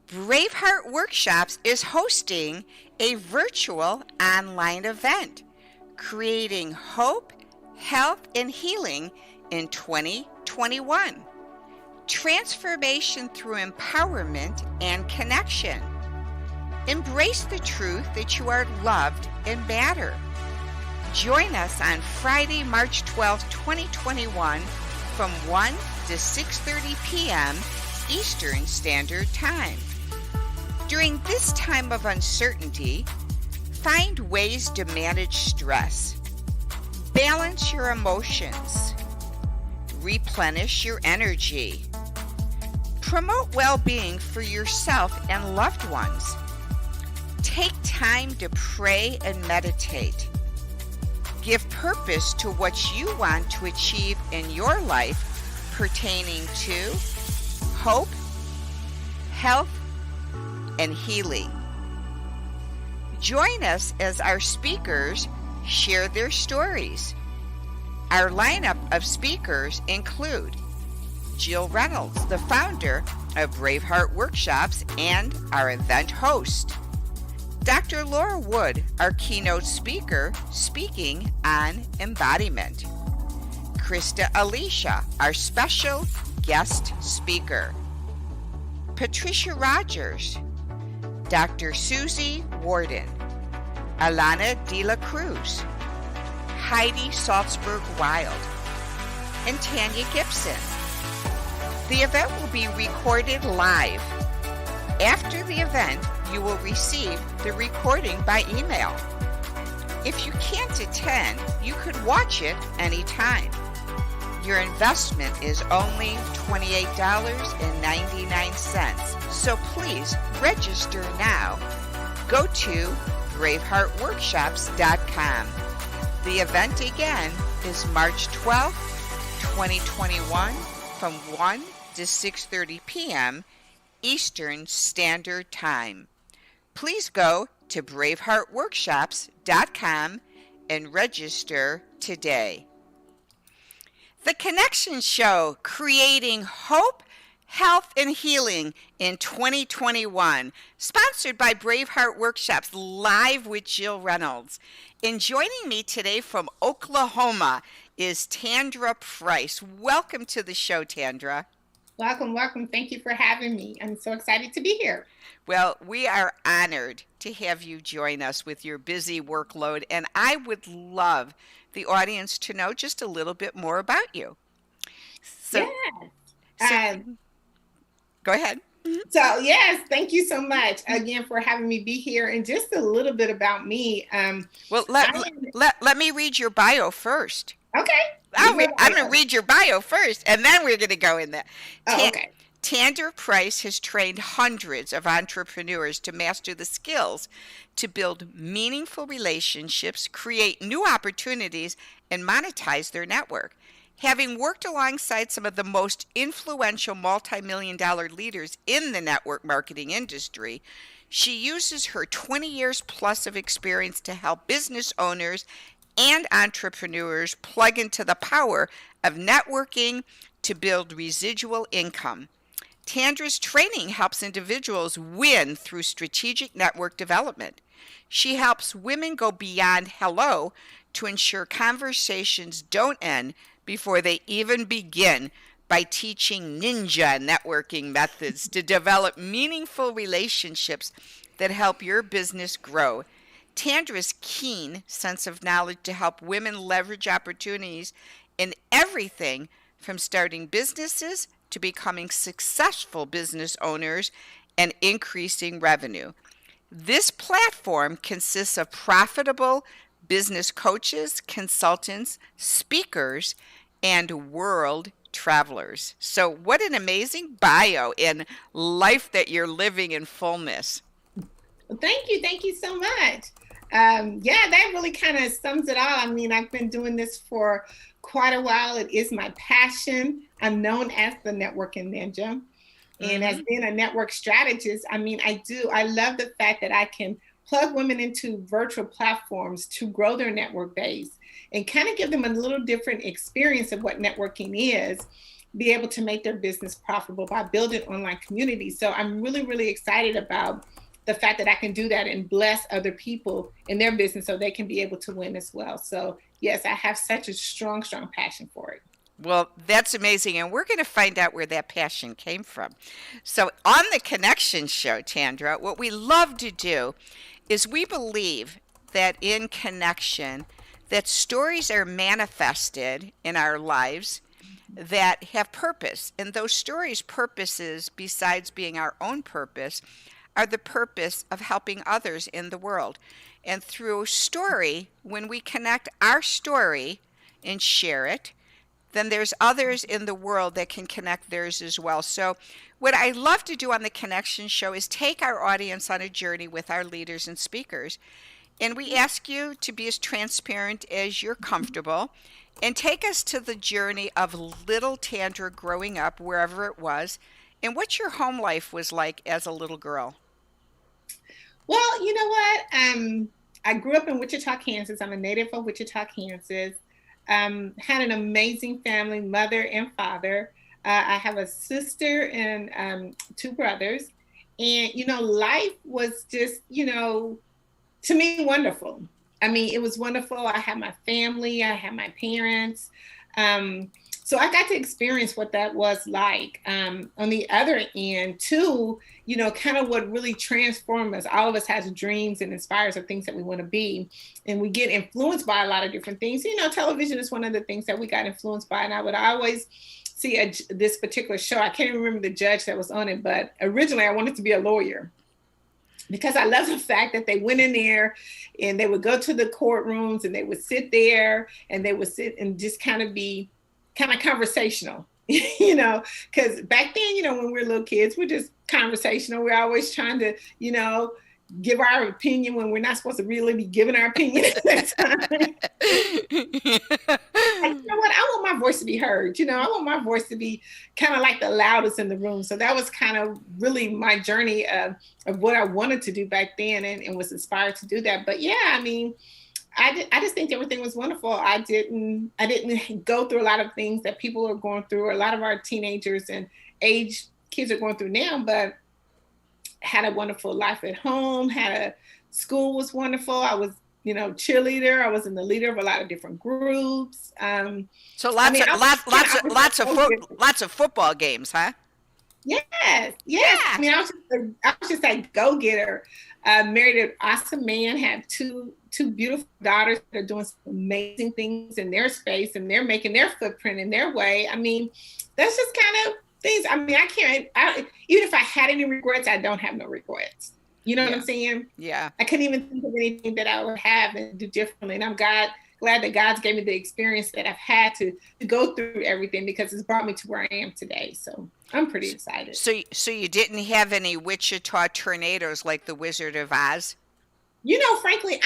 Braveheart Workshops is hosting a virtual online event, Creating Hope, Health, and Healing in 2021. Transformation through empowerment and connection. Embrace the truth that you are loved and matter. Join us on Friday, March 12, 2021 from 1 to 6:30 p.m. Eastern Standard Time. During this time of uncertainty, find ways to manage stress, balance your emotions, replenish your energy, promote well-being for yourself and loved ones. Take time to pray and meditate. Give purpose to what you want to achieve in your life pertaining to hope, health, and healing. Join us as our speakers share their stories. Our lineup of speakers include Jill Reynolds, the founder of Braveheart Workshops and our event host. Dr. Laura Wood, our keynote speaker, speaking on embodiment. Krista Alicia, our special guest speaker. Patricia Rogers, Dr. Susie Warden, Alana De La Cruz, Heidi Salzberg-Wild, and Tanya Gibson. The event will be recorded live. After the event, you will receive the recording by email. If you can't attend, you could watch it anytime. Your investment is only $28.99, so please register now. Go to braveheartworkshops.com. The event again is March 12th, 2021 from 1 to 6:30 p.m. Eastern Standard Time. Please go to braveheartworkshops.com and register today. The Connection Show, Creating Hope, Health, and Healing in 2021, sponsored by Braveheart Workshops, live with Jill Reynolds. And joining me today from Oklahoma is Tandra Price. Welcome to the show, Tandra. Welcome, welcome. Thank you for having me. I'm so excited to be here. Well, we are honored to have you join us with your busy workload, and I would love the audience to know just a little bit more about you. So go ahead. So, yes, thank you so much again for having me be here. And just a little bit about me. Well, let me read your bio first. Okay. I'm going to read your bio first, and then we're going to go in there. Okay. Tandra Price has trained hundreds of entrepreneurs to master the skills to build meaningful relationships, create new opportunities, and monetize their network. Having worked alongside some of the most influential multi-million-dollar leaders in the network marketing industry, she uses her 20 years plus of experience to help business owners and entrepreneurs plug into the power of networking to build residual income. Tandra's training helps individuals win through strategic network development. She helps women go beyond hello to ensure conversations don't end before they even begin by teaching ninja networking methods to develop meaningful relationships that help your business grow. Tandra's keen sense of knowledge to help women leverage opportunities in everything from starting businesses to becoming successful business owners and increasing revenue. This platform consists of profitable business coaches, consultants, speakers, and world travelers. So what an amazing bio and life that you're living in fullness. Well, thank you. Thank you so much. That really kind of sums it all. I mean, I've been doing this for quite a while. It is my passion. I'm known as the networking ninja. And as being a network strategist, I mean, I love the fact that I can plug women into virtual platforms to grow their network base and kind of give them a little different experience of what networking is. be able to make their business profitable by building online communities. So I'm really, really excited about the fact that I can do that and bless other people in their business so they can be able to win as well. So yes, I have such a strong, strong passion for it. Well, that's amazing. And we're going to find out where that passion came from. So, on the Connection Show, Tandra, what we love to do is we believe that in connection, that stories are manifested in our lives that have purpose. And those stories' purposes, besides being our own purpose, are the purpose of helping others in the world. And through story, when we connect our story and share it, then there's others in the world that can connect theirs as well. So, what I love to do on the Connection Show is take our audience on a journey with our leaders and speakers. And we ask you to be as transparent as you're comfortable and take us to the journey of little Tandra growing up, wherever it was, and what your home life was like as a little girl. Well, you know what? I grew up in Wichita, Kansas. I'm a native of Wichita, Kansas. Had an amazing family, mother and father. I have a sister and two brothers. And, life was just, to me, wonderful. I mean, it was wonderful. I had my family, I had my parents. So I got to experience what that was like. On the other end, too, kind of what really transformed us. All of us has dreams and inspires of things that we want to be. And we get influenced by a lot of different things. Television is one of the things that we got influenced by. And I would always see this particular show. I can't remember the judge that was on it, but originally I wanted to be a lawyer, because I love the fact that they went in there and they would go to the courtrooms and they would sit there and they would sit and just kind of be kind of conversational, because back then, when we were little kids, we're just conversational. We're always trying to, give our opinion when we're not supposed to really be giving our opinion at that time. Like, you know what? I want my voice to be heard. I want my voice to be kind of like the loudest in the room. So that was kind of really my journey of what I wanted to do back then, and was inspired to do that. But yeah, I mean, I just think everything was wonderful. I didn't go through a lot of things that people are going through, or a lot of our teenagers and age kids are going through now, but had a wonderful life at home, school was wonderful. I was, cheerleader. I was in the leader of a lot of different groups. So lots of football games, huh? Yes. Yeah. I mean, I was just a go-getter. Married an awesome man, had two beautiful daughters that are doing some amazing things in their space, and they're making their footprint in their way. I mean, that's just kind of things. I mean, even if I had any regrets, I don't have no regrets. You know what I'm saying? Yeah. I couldn't even think of anything that I would have and do differently. And I'm glad that God's gave me the experience that I've had to go through everything, because it's brought me to where I am today. So I'm pretty excited. So you didn't have any Wichita tornadoes like the Wizard of Oz? Frankly,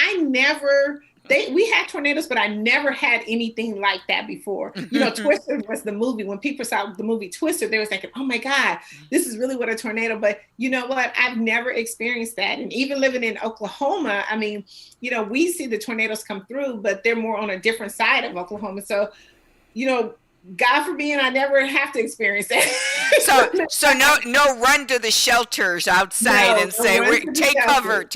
we had tornadoes, but I never had anything like that before. Twister was the movie. When people saw the movie Twister, they was thinking, oh my God, this is really what a tornado. But you know what? I've never experienced that. And even living in Oklahoma, I mean, we see the tornadoes come through, but they're more on a different side of Oklahoma. So, God forbid I never have to experience that. So no run to the shelters outside and say, take cover.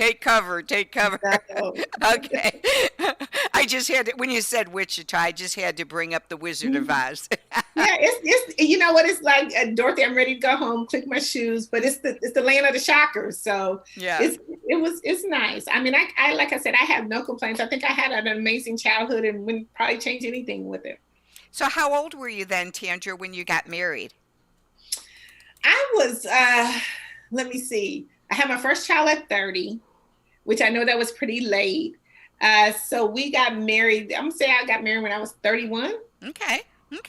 No. Okay. I just had to, when you said Wichita, I just had to bring up the Wizard of Oz. Yeah, it's you know what it's like, Dorothy. I'm ready to go home, click my shoes, but it's the land of the shockers. So yeah, it's nice. I mean, I like I said, I have no complaints. I think I had an amazing childhood and wouldn't probably change anything with it. So how old were you then, Tandra, when you got married? I was, let me see. I had my first child at 30, which I know that was pretty late. So we got married. I'm going to say I got married when I was 31. Okay.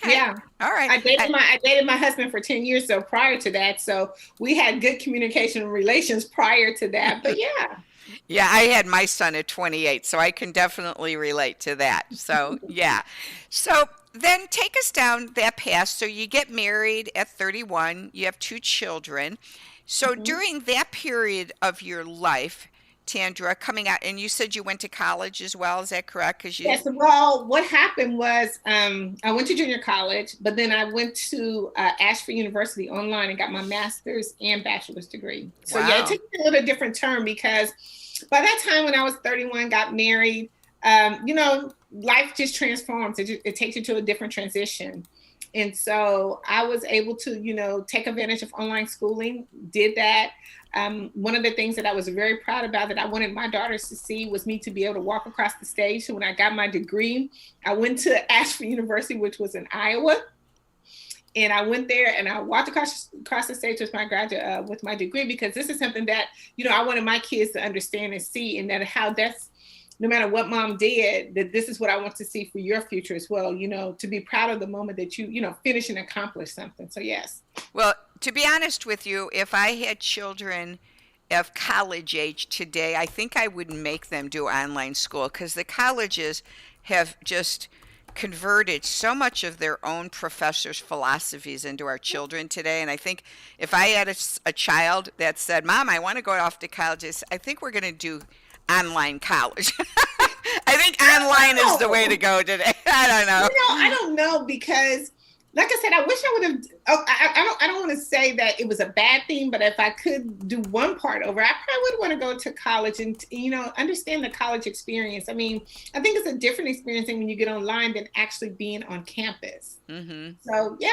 Yeah. All right. I dated my husband for 10 years. So prior to that, so we had good communication and relations prior to that. But yeah. Yeah, I had my son at 28, so I can definitely relate to that. So yeah. So then take us down that path. So you get married at 31, you have two children. So during that period of your life, Tandra, coming out, and you said you went to college as well. Is that correct? Because you, Yes, well, what happened was I went to junior college, but then I went to Ashford University online and got my master's and bachelor's degree. So yeah, it wow. took me a little different turn because by that time when I was 31, got married, life just transforms. It takes you to a different transition. And so I was able to, take advantage of online schooling, did that. One of the things that I was very proud about that I wanted my daughters to see was me to be able to walk across the stage. So when I got my degree, I went to Ashford University, which was in Iowa. And I went there and I walked across the stage with my graduate, with my degree, because this is something that, I wanted my kids to understand and see, and that how that's, no matter what mom did, that this is what I want to see for your future as well, to be proud of the moment that you finish and accomplish something. So yes. Well, to be honest with you, if I had children of college age today, I think I would make them do online school because the colleges have just converted so much of their own professors' philosophies into our children today. And I think if I had a child that said, Mom, I want to go off to college, I think we're going to do online college. I think online is the way to go today. I don't know. I don't know because, like I said, I wish I would have. Oh, I don't want to say that it was a bad thing, but if I could do one part over, I probably would want to go to college and understand the college experience. I mean, I think it's a different experience than when you get online than actually being on campus. Mm-hmm. So yeah.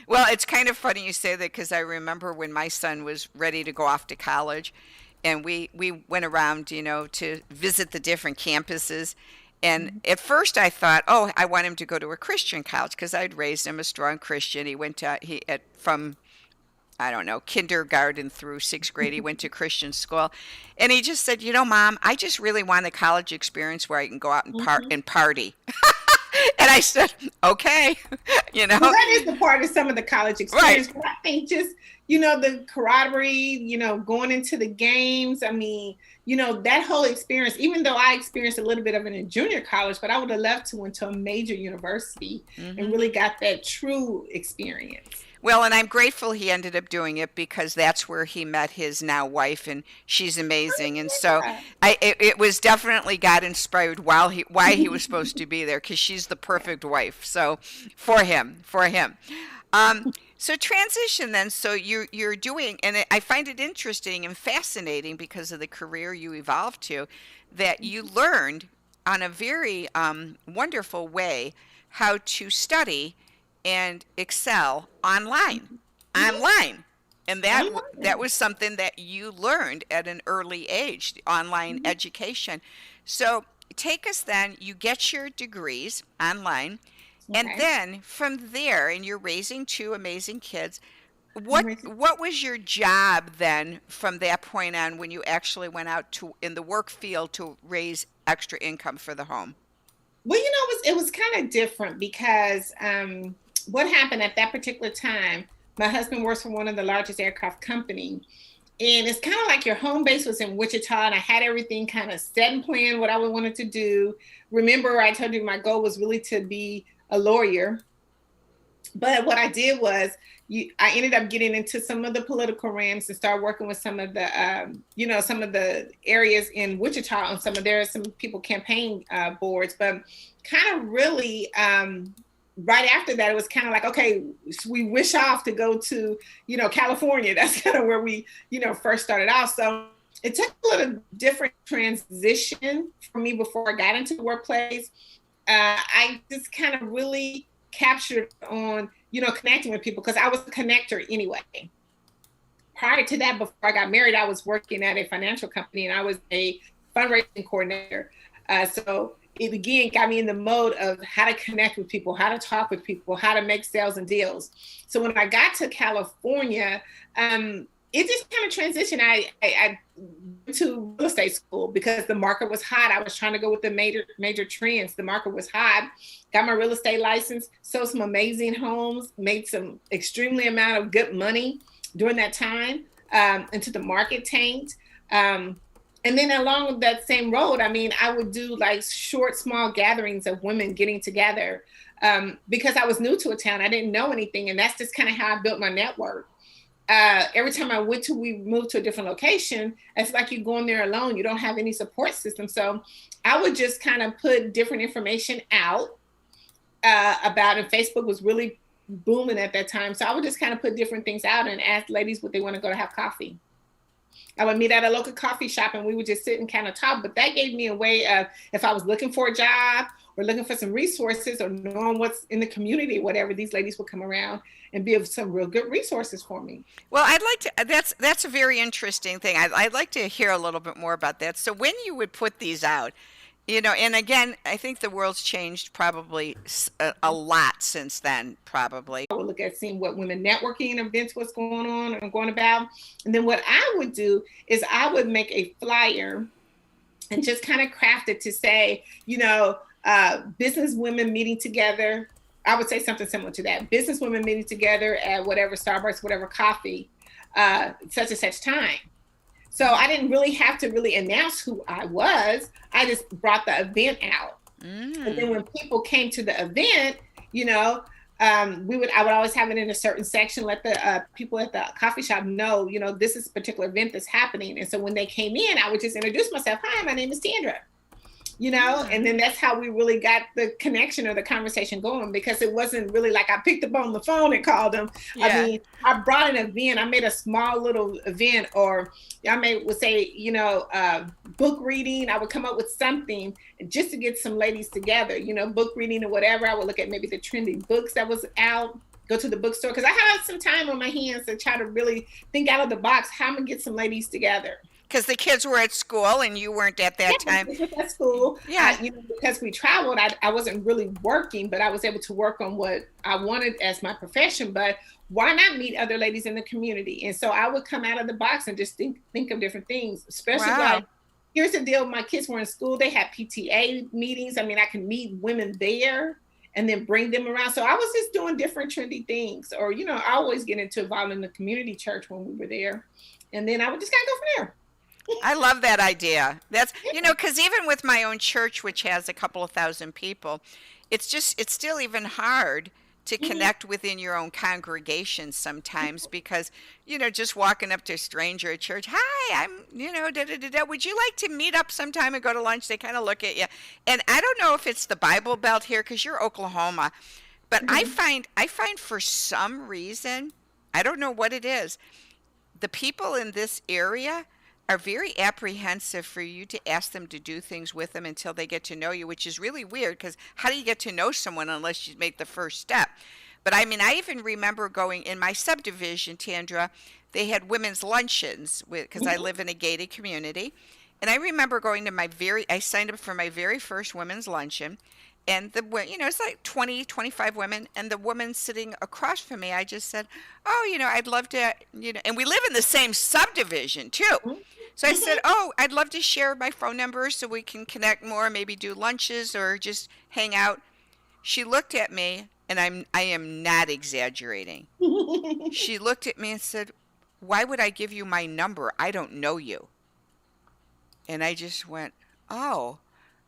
Well, it's kind of funny you say that because I remember when my son was ready to go off to college, and we went around, to visit the different campuses. And at first I thought, oh, I want him to go to a Christian college because I'd raised him a strong Christian. He went to from I don't know, kindergarten through sixth grade. He went to Christian school, and he just said, Mom, I just really want a college experience where I can go out and party. And I said, okay, Well, that is the part of some of the college experience. Right. But I think just, the camaraderie, going into the games. I mean, that whole experience, even though I experienced a little bit of it in junior college, but I would have loved to went to a major university and really got that true experience. Well, and I'm grateful he ended up doing it because that's where he met his now wife, and she's amazing. And so it was definitely God inspired why he was supposed to be there because she's the perfect wife. So for him. So transition then. So you're doing, and I find it interesting and fascinating because of the career you evolved to, that you learned on a very wonderful way how to study and excel online. And that was something that you learned at an early age, the online education. So take us then, you get your degrees online, and then from there, and you're raising two amazing kids. What was your job then from that point on when you actually went out to in the work field to raise extra income for the home? Well, it was kind of different because what happened at that particular time, my husband works for one of the largest aircraft company. And it's kind of like your home base was in Wichita, and I had everything kind of set and planned what I wanted to do. Remember, I told you my goal was really to be a lawyer. But what I did was I ended up getting into some of the political realms and start working with some of the, some of the areas in Wichita on some people campaign boards, but kind of really right after that, it was kind of like, okay, so we wish off to go to, California. That's kind of where we, first started out. So it took a little different transition for me before I got into the workplace. I just kind of really captured on, connecting with people because I was a connector anyway. Prior to that, before I got married, I was working at a financial company and I was a fundraising coordinator. So it again got me in the mode of how to connect with people, how to talk with people, how to make sales and deals. So when I got to California, it just kind of transitioned. I went to real estate school because the market was hot. I was trying to go with the major trends. The market was hot. Got my real estate license, sold some amazing homes, made some extremely amount of good money during that time until the market tanked. And then along that same road, I would do like short, small gatherings of women getting together because I was new to a town. I didn't know anything. And that's just kind of how I built my network. every time we moved to a different location, it's like you're going there alone. You don't have any support system. So I would just kind of put different information out about it. Facebook was really booming at that time. So I would just kind of put different things out and ask ladies what they want to go to have coffee. I would meet at a local coffee shop and we would just sit and kind of talk. But that gave me a way of, if I was looking for a job or looking for some resources or knowing what's in the community, whatever, these ladies would come around and be of some real good resources for me. Well, I'd like to, that's a very interesting thing. I'd like to hear a little bit more about that. So when you would put these out, and again, I think the world's changed probably a lot since then, probably. I would look at seeing what women networking events was going on and going about. And then what I would do is I would make a flyer and just kind of craft it to say, business women meeting together. I would say something similar to that. Business women meeting together at whatever Starbucks, whatever coffee, such and such time. So I didn't really have to really announce who I was. I just brought the event out. And then when people came to the event, I would always have it in a certain section, let the people at the coffee shop know, this is a particular event that's happening. And so when they came in, I would just introduce myself. Hi, my name is Tandra. And then that's how we really got the connection or the conversation going, because it wasn't really like I picked up on the phone and called them. Yeah. I mean, I brought an event. I made a small little event, or I would say, book reading. I would come up with something just to get some ladies together, book reading or whatever. I would look at maybe the trendy books that was out, go to the bookstore, because I had some time on my hands to try to really think out of the box, how I'm going to get some ladies together. Because the kids were at school and you weren't at that time. At school. Yeah. Because we traveled, I wasn't really working, but I was able to work on what I wanted as my profession. But why not meet other ladies in the community? And so I would come out of the box and just think of different things, especially like, here's the deal. My kids were in school. They had PTA meetings. I mean, I can meet women there and then bring them around. So I was just doing different trendy things. Or, I always get involved in the community church when we were there. And then I would just kind of go from there. I love that idea. That's, because even with my own church, which has a couple of thousand people, it's still even hard to connect within your own congregation sometimes, because, just walking up to a stranger at church, hi, I'm, would you like to meet up sometime and go to lunch? They kind of look at you. And I don't know if it's the Bible Belt here, because you're Oklahoma, but I find for some reason, I don't know what it is, the people in this area are very apprehensive for you to ask them to do things with them until they get to know you, which is really weird, because how do you get to know someone unless you make the first step? But I mean, I even remember going in my subdivision, Tandra, they had women's luncheons because I live in a gated community. And I remember going to I signed up for my very first women's luncheon. And it's like 20, 25 women. And the woman sitting across from me, I just said, oh, I'd love to, and we live in the same subdivision too. So I said, oh, I'd love to share my phone number so we can connect more, maybe do lunches or just hang out. She looked at me, and I am not exaggerating. She looked at me and said, why would I give you my number? I don't know you. And I just went, oh.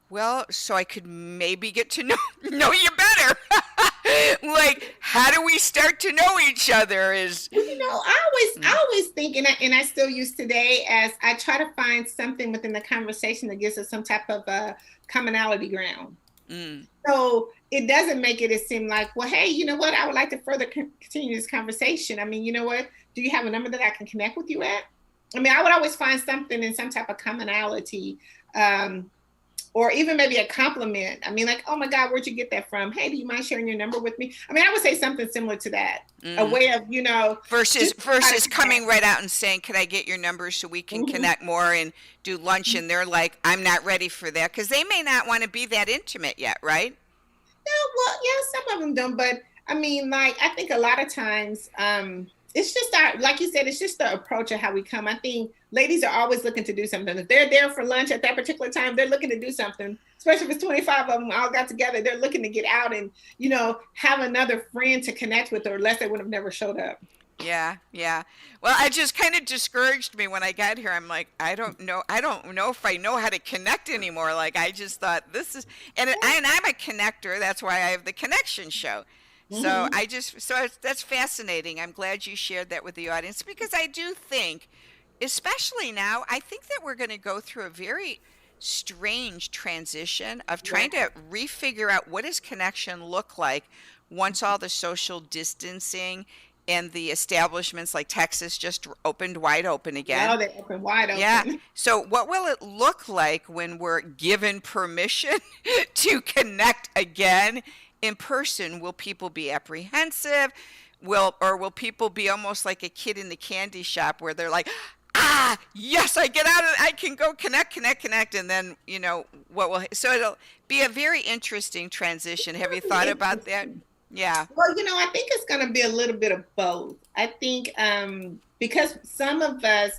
Well, so I could maybe get to know you better. Like, how do we start to know each other? I always think, and I still use today, as I try to find something within the conversation that gives us some type of commonality ground. So it doesn't make it seem like, well, hey, you know what? I would like to further continue this conversation. I mean, you know what? Do you have a number that I can connect with you at? I mean, I would always find something in some type of commonality. Or even maybe a compliment. I mean, like, oh my God, where'd you get that from? Hey, do you mind sharing your number with me? I mean, I would say something similar to that. A way of, versus coming right out and saying, can I get your number so we can connect more and do lunch? And they're like, I'm not ready for that, because they may not want to be that intimate yet, right? No, well, yeah, some of them don't. But I mean, like, I think a lot of times, it's just like you said, it's just the approach of how we come. I think ladies are always looking to do something. If they're there for lunch at that particular time, they're looking to do something, especially if it's 25 of them all got together. They're looking to get out and, have another friend to connect with, or else they would have never showed up. Yeah. Well, I just kind of discouraged me when I got here. I'm like, I don't know if I know how to connect anymore. Like, I just thought this is, and I'm a connector. That's why I have the connection show. So Hmm. that's fascinating. I'm glad you shared that with the audience because I do think, especially now, I think that we're going to go through a very strange transition of Yeah. trying to refigure out what does connection look like once all the social distancing and the establishments like Texas just opened wide open No, again. they open wide Yeah. open. So what will it look like when we're given permission to connect again in person? Will people be apprehensive? Will people be almost like a kid in the candy shop where they're like, ah, yes, I get out of, I can go connect, and then what will, so it'll be a very interesting transition. Have you thought about that? Interesting. Yeah. Well, I think it's going to be a little bit of both. I think because some of us,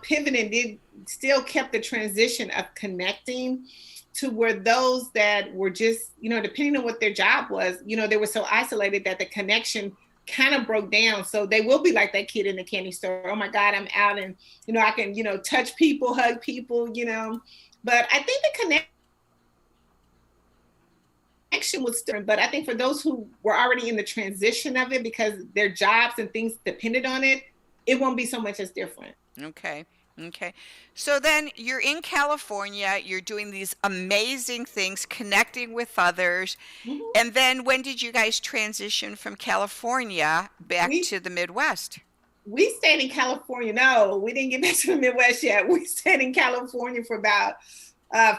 pivoted, did still kept the transition of connecting to where those that were just, depending on what their job was, they were so isolated that the connection kind of broke down. So they will be like that kid in the candy store. Oh my God, I'm out and, I can, touch people, hug people. But I think the connection was still, but I think for those who were already in the transition of it because their jobs and things depended on it, it won't be so much as different. Okay. Okay. So then you're in California, you're doing these amazing things, connecting with others. Mhm. And then when did you guys transition from California back We to the Midwest? we stayed in California. No, we didn't get back to the Midwest yet. We stayed in California for about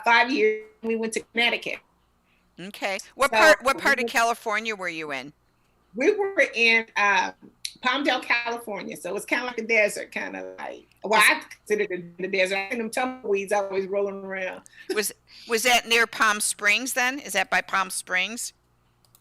5 years. We went to Connecticut. Okay. So What part of California were you in? we were in Palmdale, California. So it's kind of like a desert, kind of like, well, Is I consider it the desert. And them tumbleweeds always rolling around. was was that near Palm Springs then? Is that by Palm Springs?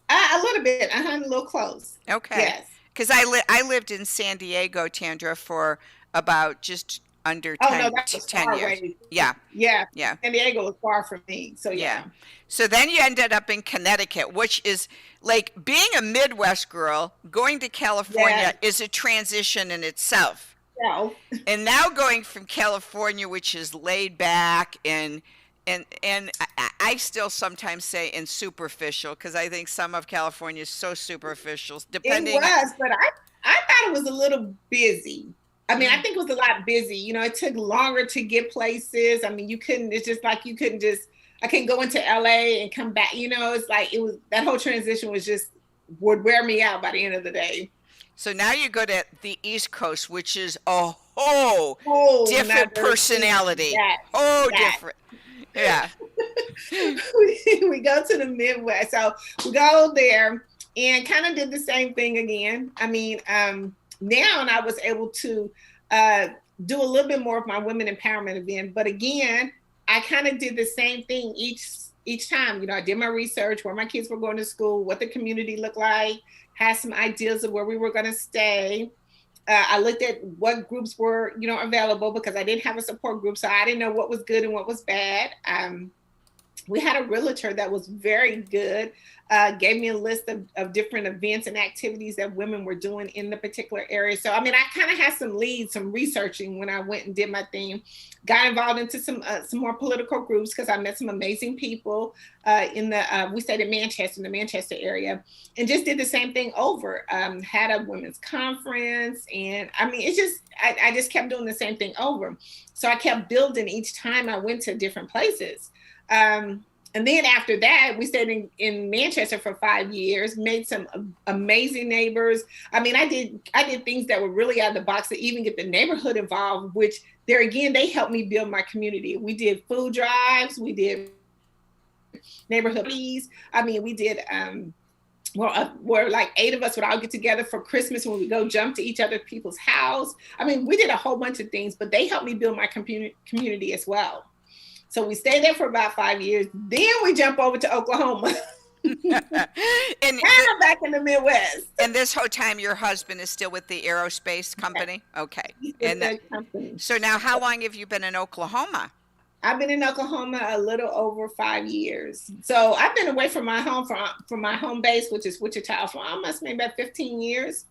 A little bit, a little close. Okay. Yes. Because I lived in San Diego, Tandra, for about just under Oh no, that was 10 far years. away. Yeah. Yeah, Yeah. San Diego was far from me. So Yeah. yeah. So then you ended up in Connecticut, which is like being a Midwest girl, going to Yeah. California is a transition in itself. So And now going from California, which is laid back and I still sometimes say and superficial because I think some of California is so superficial, it depending. was, but I thought it was a little busy. I mean, I Mm, think it was a lot busy. It took longer to get places. I mean, you couldn't. It's just like you couldn't just. I can go into LA and come back. It's like it was that whole transition was just would wear me out by the end of the day. so now you go to the East Coast, which is a whole Oh, different never seen personality. that. Oh, That. different. Yeah. We go to the Midwest. So we go there and kind of did the same thing again. I mean, now I was able to uh, do a little bit more of my women empowerment event. But again, I kind of did the same thing each time. I did my research, where my kids were going to school, what the community looked like, had some ideas of where we were going to stay. I looked at what groups were, available because I didn't have a support group, so I didn't know what was good and what was bad. We had a realtor that was very good, gave me a list of different events and activities that women were doing in the particular area. So, I mean, I kind of had some leads, some researching when I went and did my thing. Got involved into some more political groups because I met some amazing people we stayed in Manchester, in the Manchester area, and just did the same thing over. Had a women's conference, and I mean, I just kept doing the same thing over. So I kept building each time I went to different places. And then after that, we stayed in Manchester for 5 years, made some amazing neighbors. I mean, I did things that were really out of the box to even get the neighborhood involved, which there again, they helped me build my community. We did food drives, we did neighborhood parties. I mean, we did where like 8 of us would all get together for Christmas when we go jump to each other people's house. I mean, we did a whole bunch of things, but they helped me build my community as well. So we stayed there for about 5 years. Then we jump over to Oklahoma. and I'm back in the Midwest. and this whole time your husband is still with the aerospace company? Okay. And Company. so now how long have you been in Oklahoma? I've been in Oklahoma a little over 5 years. So I've been away from my home from my home base, which is Wichita, for almost maybe about 15 years.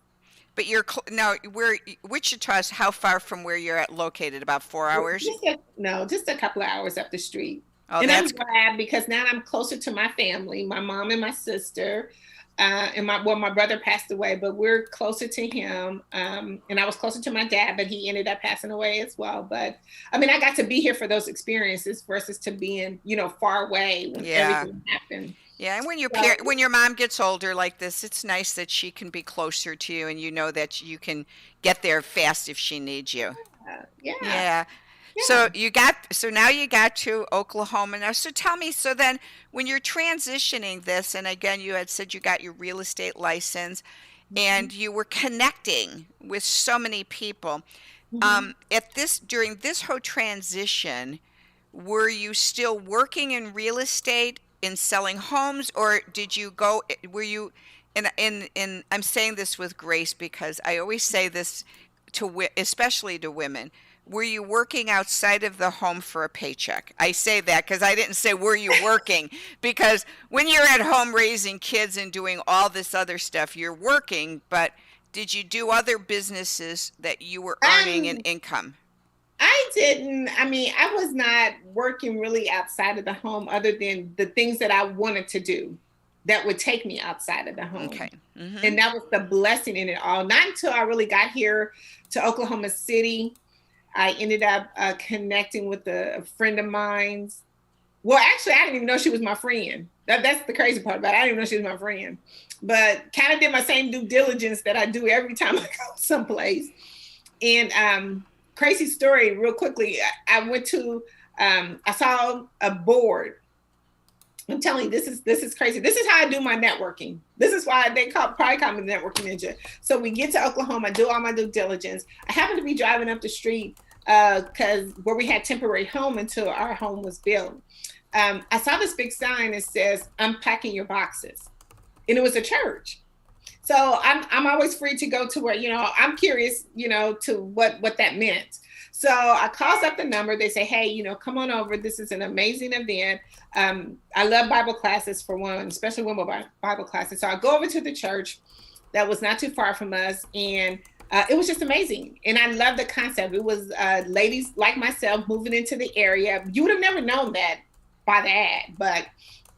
But you're now where Wichita's how far from where you're at located? About 4 hours? Just a couple of hours up the street. Oh, And I'm that's good. glad because now I'm closer to my family, my mom and my sister. And my brother passed away, but we're closer to him. And I was closer to my dad, but he ended up passing away as well. But I mean, I got to be here for those experiences versus to being, far away when Yeah. everything happened. Yeah, and So when your mom gets older like this, it's nice that she can be closer to you and you know that you can get there fast if she needs you. yeah, Yeah. yeah. So now you got to Oklahoma now. So tell me, so then when you're transitioning this, and again you had said you got your real estate license Mhm, and you were connecting with so many people. mhm. At this during this whole transition, were you still working in real estate in selling homes, or did you go, were you, and I'm saying this with grace because I always say this to especially to women. Were you working outside of the home for a paycheck? I say that because I didn't say were you working, because when you're at home raising kids and doing all this other stuff, you're working, but did you do other businesses that you were earning an Um, income? I didn't. I mean, I was not working really outside of the home other than the things that I wanted to do that would take me outside of the Okay. home. Mm-hmm. And that was the blessing in it all. Not until I really got here to Oklahoma City, I ended up connecting with a friend of mine's. Well, actually, I didn't even know she was my friend. That's the crazy part about it. I didn't even know she was my friend. But kind of did my same due diligence that I do every time I go someplace. And crazy story, real quickly. I went to I saw a board. I'm telling you, this is crazy. This is how I do my networking. This is why they probably call me the networking ninja. So we get to Oklahoma, I do all my due diligence. I happen to be driving up the street because where we had temporary home until our home was built. I saw this big sign that says "Unpacking your boxes," and it was a church. So I'm always free to go to where, I'm curious, to what that meant. So I calls up the number. They say, hey, come on over. This is an amazing event. I love Bible classes for one, especially women Bible classes. So I go over to the church that was not too far from us, and it was just amazing. And I love the concept. It was ladies like myself moving into the area. You would have never known that by the ad, but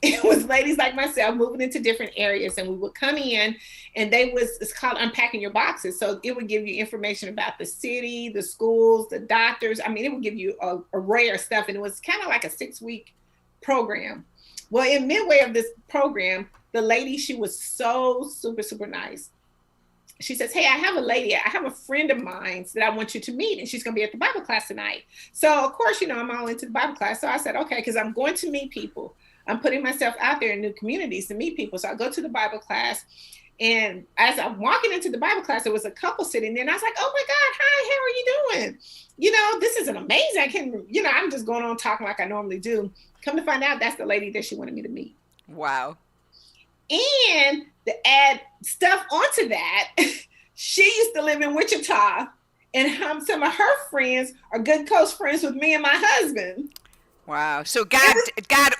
it was ladies like myself moving into different areas, and we would come in and it's called unpacking your boxes. So it would give you information about the city, the schools, the doctors. I mean, it would give you a array of stuff, and it was kind of like a 6-week program. Well, in midway of this program, the lady, she was so super super nice. She says, hey, I have a friend of mine that I want you to meet, and she's going to be at the Bible class tonight. So of course, I'm all into the Bible class. So I said, okay, because I'm going to meet people. I'm putting myself out there in new communities to meet people. So I go to the Bible class. And as I'm walking into the Bible class, there was a couple sitting there. And I was like, oh my God, hi, how are you doing? This is an amazing. I'm just going on talking like I normally do. Come to find out, that's the lady that she wanted me to meet. Wow. And to add stuff onto that, she used to live in Wichita, and some of her friends are good close friends with me and my husband. Wow. So God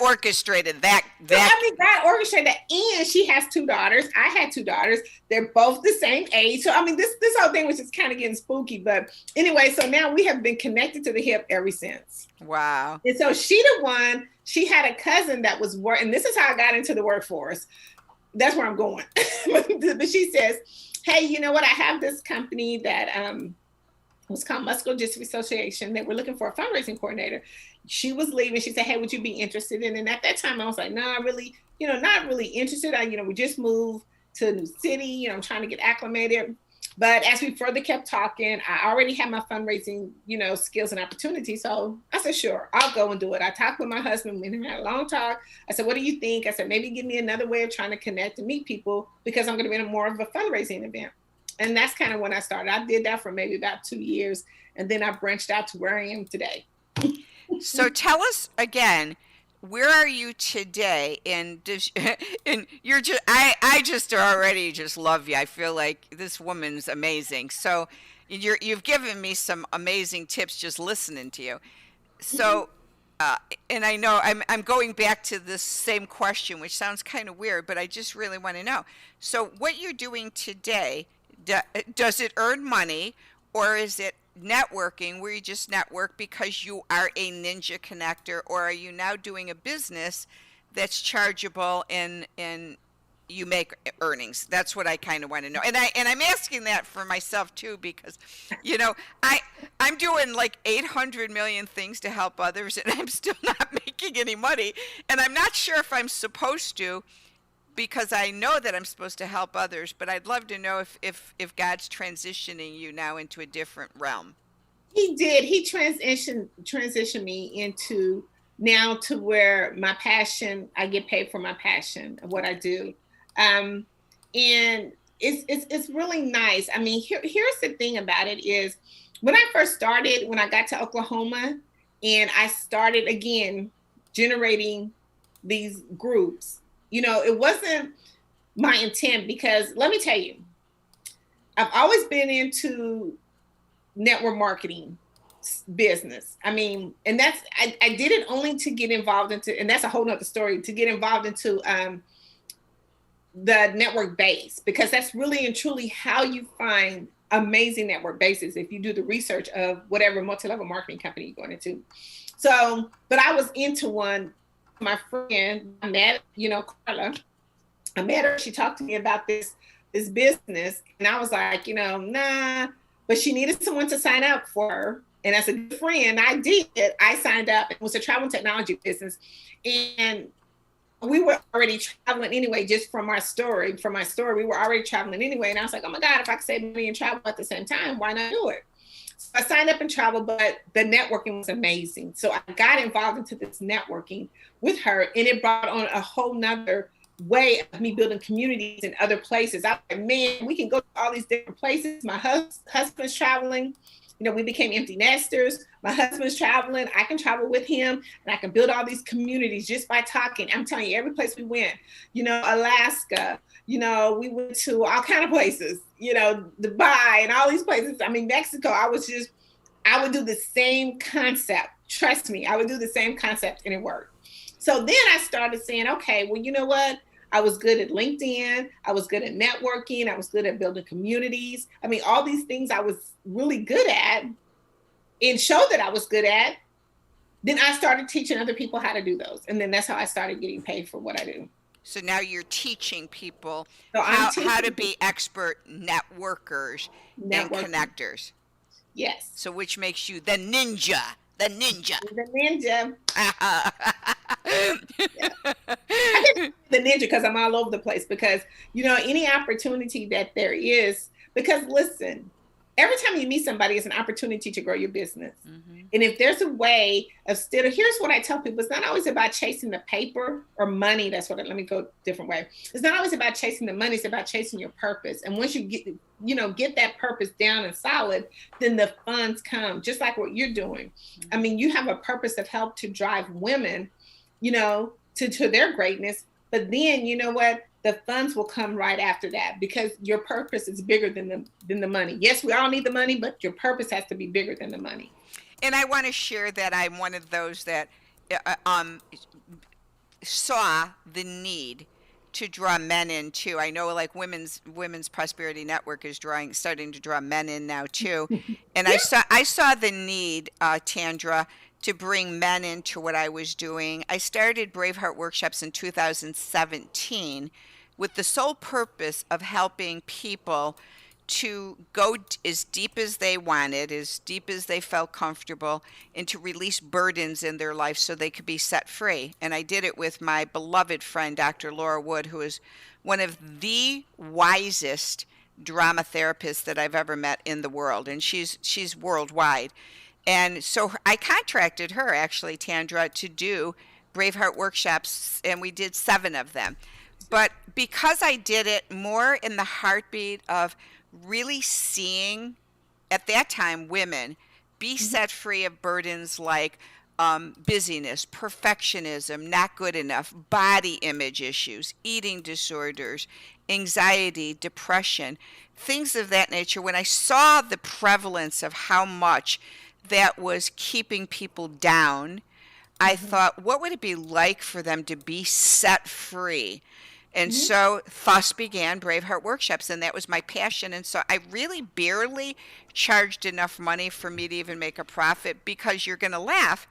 orchestrated that So, I mean, God orchestrated that, and she has 2 daughters. I had 2 daughters. They're both the same age. So I mean, this whole thing was just kind of getting spooky. But anyway, so now we have been connected to the hip ever since. Wow. And so she had a cousin that was working. This is how I got into the workforce. That's where I'm going. But she says, hey, you know what? I have this company that was called Muscular Dystrophy Association. They were looking for a fundraising coordinator. She was leaving. She said, hey, would you be interested in it? And at that time, I was like, no, I really, not really interested. We just moved to a new city. I'm trying to get acclimated. But as we further kept talking, I already had my fundraising, skills and opportunities. So I said, sure, I'll go and do it. I talked with my husband. We had a long talk. I said, what do you think? I said, maybe give me another way of trying to connect and meet people, because I'm going to be in more of a fundraising event. And that's kind of when I started. I did that for maybe about 2 years. And then I branched out to where I am today. So tell us again, where are you today? And and you're just I just already just love you. I feel like this woman's amazing. So you've given me some amazing tips just listening to you. Mhm. So and I know I'm going back to this same question, which sounds kind of weird, but I just really want to know. So what you're doing today, does it earn money, or is it networking where you just network because you are a ninja connector, or are you now doing a business that's chargeable and you make earnings? That's what I kind of want to know. And I'm asking that for myself too, because you know, I I'm doing like 800 million things to help others and I'm still not making any money, and I'm not sure if I'm supposed to, because I know that I'm supposed to help others, but I'd love to know if God's transitioning you now into a different realm. He did. He transitioned me into now to where my passion, I get paid for my passion of what I do. Um, and it's really nice. I mean, here's the thing about it is when I first started, when I got to Oklahoma and I started again generating these groups, it wasn't my intent because let me tell you, I've always been into network marketing business. I mean, and I did it only to get involved into, and that's a whole nother story, to get involved into the network base, because that's really and truly how you find amazing network bases if you do the research of whatever multi-level marketing company you're going into. So, but I was into one. My friend I met, Carla, I met her. She talked to me about this business, and I was like, nah. But she needed someone to sign up for her, and as a good friend, I did. I signed up. It was a travel and technology business, and we were already traveling anyway. Just from my story, we were already traveling anyway. And I was like, oh my God, if I could save money and travel at the same time, why not do it? So I signed up and traveled, but the networking was amazing. So I got involved into this networking with her, and it brought on a whole nother way of me building communities in other places. I was like, man, we can go to all these different places. My husband's traveling. We became empty nesters. My husband's traveling. I can travel with him, and I can build all these communities just by talking. I'm telling you, every place we went, Alaska, we went to all kind of places, Dubai and all these places. I mean, Mexico, I would do the same concept. Trust me, I would do the same concept and it worked. So then I started saying, okay, well, you know what? I was good at LinkedIn. I was good at networking. I was good at building communities. I mean, all these things I was really good at and showed that I was good at. Then I started teaching other people how to do those. And then that's how I started getting paid for what I do. So now you're teaching people how to be expert networkers and connectors. Yes. So which makes you the ninja. The ninja. The ninja. Yeah. I get the ninja because I'm all over the place, because any opportunity that there is, because listen, every time you meet somebody, it's an opportunity to grow your business. Mm-hmm. And if there's a way of here's what I tell people, it's not always about chasing the paper or money. Let me go a different way. It's not always about chasing the money. It's about chasing your purpose. And once you get that purpose down and solid, then the funds come, just like what you're doing. Mm-hmm. I mean, you have a purpose of help to drive women, to their greatness. But then, you know what? The funds will come right after that, because your purpose is bigger than the money. Yes, we all need the money, but your purpose has to be bigger than the money. And I want to share that I'm one of those that saw the need to draw men in too. I know, like women's prosperity network is starting to draw men in now too. And yeah. I saw the need, Tandra, to bring men into what I was doing. I started Braveheart Workshops in 2017 with the sole purpose of helping people to go as deep as they wanted, as deep as they felt comfortable, and to release burdens in their life so they could be set free. And I did it with my beloved friend, Dr. Laura Wood, who is one of the wisest drama therapists that I've ever met in the world. And she's worldwide. And so I contracted her, actually, Tandra, to do Braveheart Workshops, and we did 7 of them. But because I did it more in the heartbeat of really seeing, at that time, women be set free of burdens like busyness, perfectionism, not good enough, body image issues, eating disorders, anxiety, depression, things of that nature, when I saw the prevalence of how much that was keeping people down, I thought, what would it be like for them to be set free? And Mhm. so thus began Braveheart Workshops, and that was my passion. And so I really barely charged enough money for me to even make a profit, because you're going to laugh.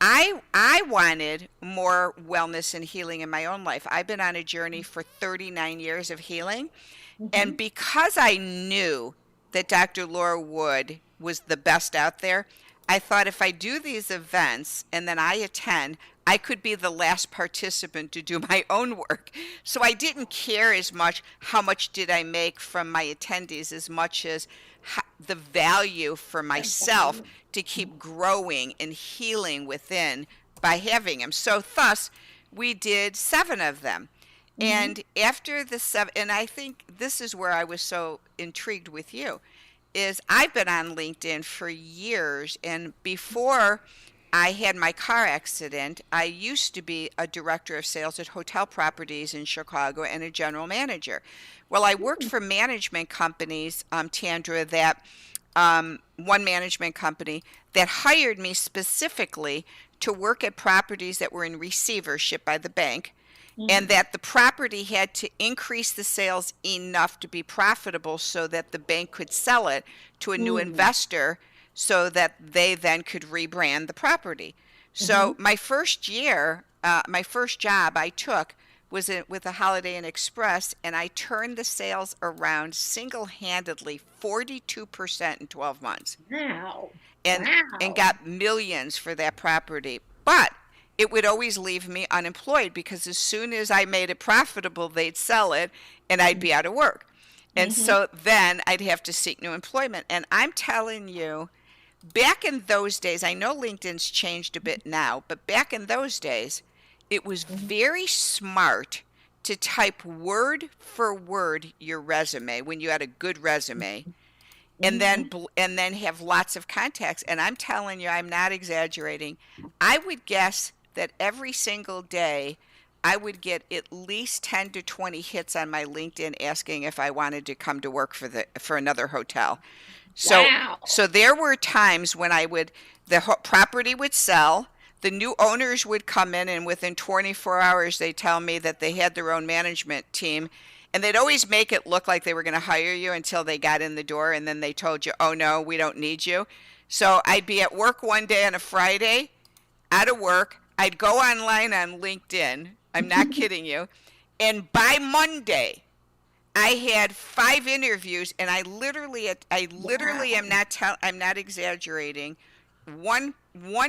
I wanted more wellness and healing in my own life. I've been on a journey for 39 years of healing, and Mhm. because I knew that Dr. Laura Wood was the best out there, I thought if I do these events and then I attend, I could be the last participant to do my own work. So I didn't care as much how much did I make from my attendees, as much as the value for That's myself value. to keep growing and healing within by having them. So thus, we did 7 of them. Mhm. And after the 7, and I think this is where I was so intrigued with you, is I've been on LinkedIn for years, and before I had my car accident, I used to be a director of sales at hotel properties in Chicago and a general manager. Well, I worked for management companies, Tandra, that one management company that hired me specifically to work at properties that were in receivership by the bank, and Mhm. that the property had to increase the sales enough to be profitable so that the bank could sell it to a new Mhm. investor, so that they then could rebrand the property. So Mhm. my first job I took was with a Holiday Inn Express, and I turned the sales around single-handedly 42% in 12 months, Wow. and Wow. got millions for that property. But it would always leave me unemployed, because as soon as I made it profitable, they'd sell it and I'd be out of work. And Mhm. so then I'd have to seek new employment. And I'm telling you, back in those days, I know LinkedIn's changed a bit now, but back in those days, it was Mhm. very smart to type word for word your resume when you had a good resume, Mhm. and then have lots of contacts. And I'm telling you, I'm not exaggerating. I would guess that every single day I would get at least 10 to 20 hits on my LinkedIn asking if I wanted to come to work for another hotel. So Wow. so there were times when the property would sell, the new owners would come in, and within 24 hours they tell me that they had their own management team, and they'd always make it look like they were going to hire you until they got in the door, and then they told you, "Oh no, we don't need you." So I'd be at work one day on a Friday, out of work, I'd go online on LinkedIn. I'm not kidding you. And by Monday, I had 5 interviews, and I literally Wow. I'm not exaggerating. One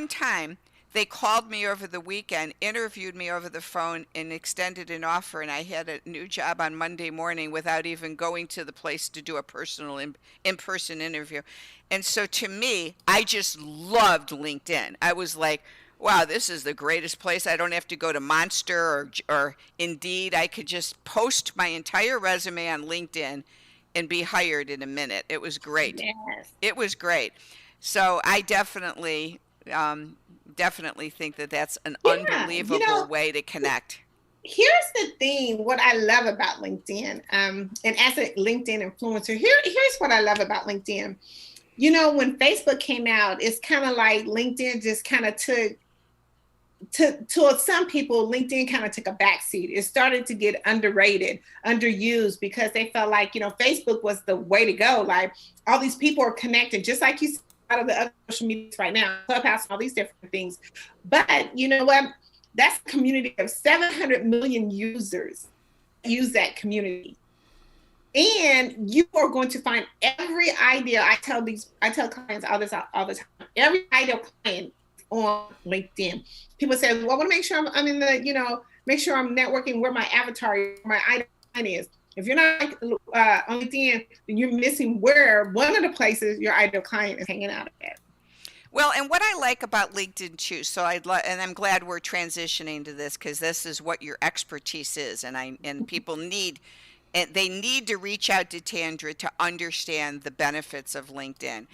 time they called me over the weekend, interviewed me over the phone, and extended an offer, and I had a new job on Monday morning without even going to the place to do a personal in-person interview. And so to me, I just loved LinkedIn. I was like, wow, this is the greatest place. I don't have to go to Monster or Indeed. I could just post my entire resume on LinkedIn and be hired in a minute. It was great. Yes. It was great. So I um, definitely think that that's an Yeah. unbelievable way to connect. Here's the thing, what I love about LinkedIn, and as a LinkedIn influencer, here's what I love about LinkedIn. When Facebook came out, it's kind of like LinkedIn just kind of took to some people, LinkedIn kind of took a backseat. It started to get underrated, underused, because they felt like, Facebook was the way to go. Like, all these people are connected, just like you see out of the other social medias right now, Clubhouse, all these different things. But you know what? That's a community of 700 million users use that community. And you are going to find every idea. I tell clients all the time. Every ideal client on LinkedIn. People say, "Well, I want to make sure I'm in the, make sure I'm networking where my avatar, my ideal client is." If you're not on LinkedIn, then you're missing where one of the places your ideal client is hanging out at. Well, and what I like about LinkedIn too, and I'm glad we're transitioning to this, because this is what your expertise is, and people need, and they need to reach out to Tandra to understand the benefits of LinkedIn.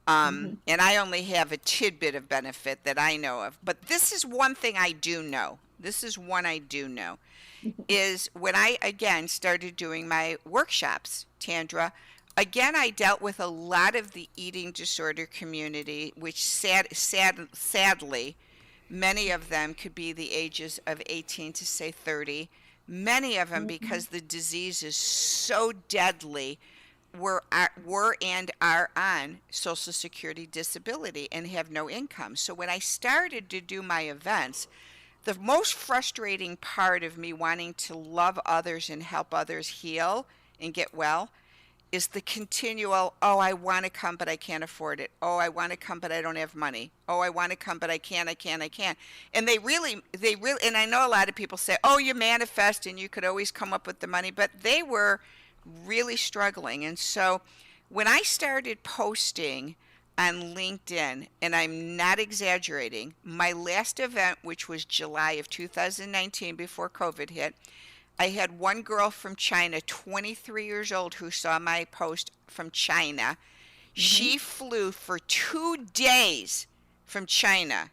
Mhm. And I only have a tidbit of benefit that I know of, but this is one thing I do know. This is one I do know, is when I again started doing my workshops, Tandra, again I dealt with a lot of the eating disorder community, which sadly, many of them could be the ages of 18 to say 30. Many of them, Mhm. because the disease is so deadly, were and are on Social Security disability and have no income. So when I started to do my events, the most frustrating part of me wanting to love others and help others heal and get well is the continual, oh, I want to come, but I can't afford it. Oh, I want to come, but I don't have money. Oh, I want to come, but I can't, I can't, I can't. And they really, and I know a lot of people say, oh, you manifest and you could always come up with the money, but they were really struggling. And so when I started posting on LinkedIn, and I'm not exaggerating, my last event, which was July of 2019 before COVID hit, I had one girl from China, 23 years old, who saw my post from China. Mhm. She flew for 2 days from China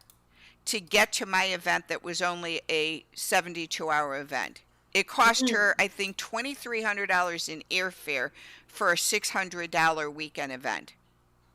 to get to my event that was only a 72-hour event. It cost Mhm. her, I think, $2,300 in airfare for a $600 weekend event.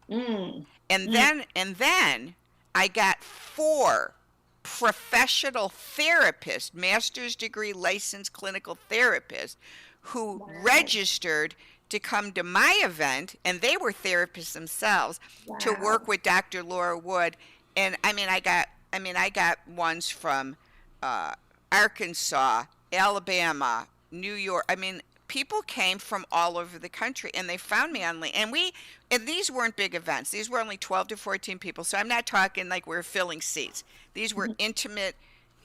Mm. And Mm. then I got four professional therapists, master's degree licensed clinical therapists, who Wow. registered to come to my event, and they were therapists themselves, to work Wow. with Dr. Laura Wood. And I got ones from uh, Arkansas, Alabama, New York. I mean, people came from all over the country, and they found me on LinkedIn. And these weren't big events. These were only 12 to 14 people. So I'm not talking like we're filling seats. These were Mhm. intimate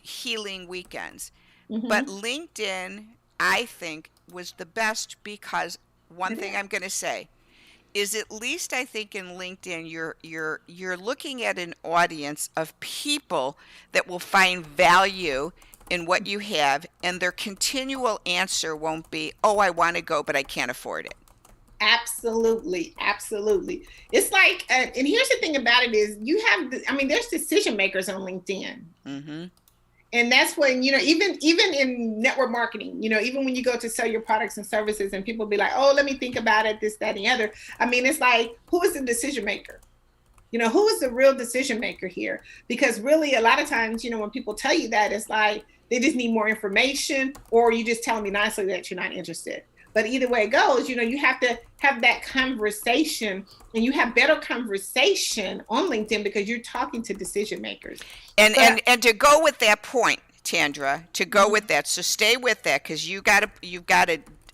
healing weekends. But Mhm. LinkedIn, I think, was the best because one It thing is. I'm going to say is, at least I think in LinkedIn you're looking at an audience of people that will find value in what you have, and their continual answer won't be, "Oh, I want to go but I can't afford it." Absolutely, absolutely. It's like, and here's the thing about it is you have, I mean, there's decision makers on LinkedIn. Mhm. And that's when, even in network marketing, even when you go to sell your products and services and people be like, oh, let me think about it, this, that, and the other. I mean, it's like, who is the decision maker? Who is the real decision maker here? Because really, a lot of times, when people tell you that, it's like they just need more information, or you just tell me nicely that you're not interested. But either way it goes, you have to have that conversation, and you have better conversation on LinkedIn because you're talking to decision makers. And But and and to go with that point, Tandra, to go with Mhm. that. So stay with that, because you've got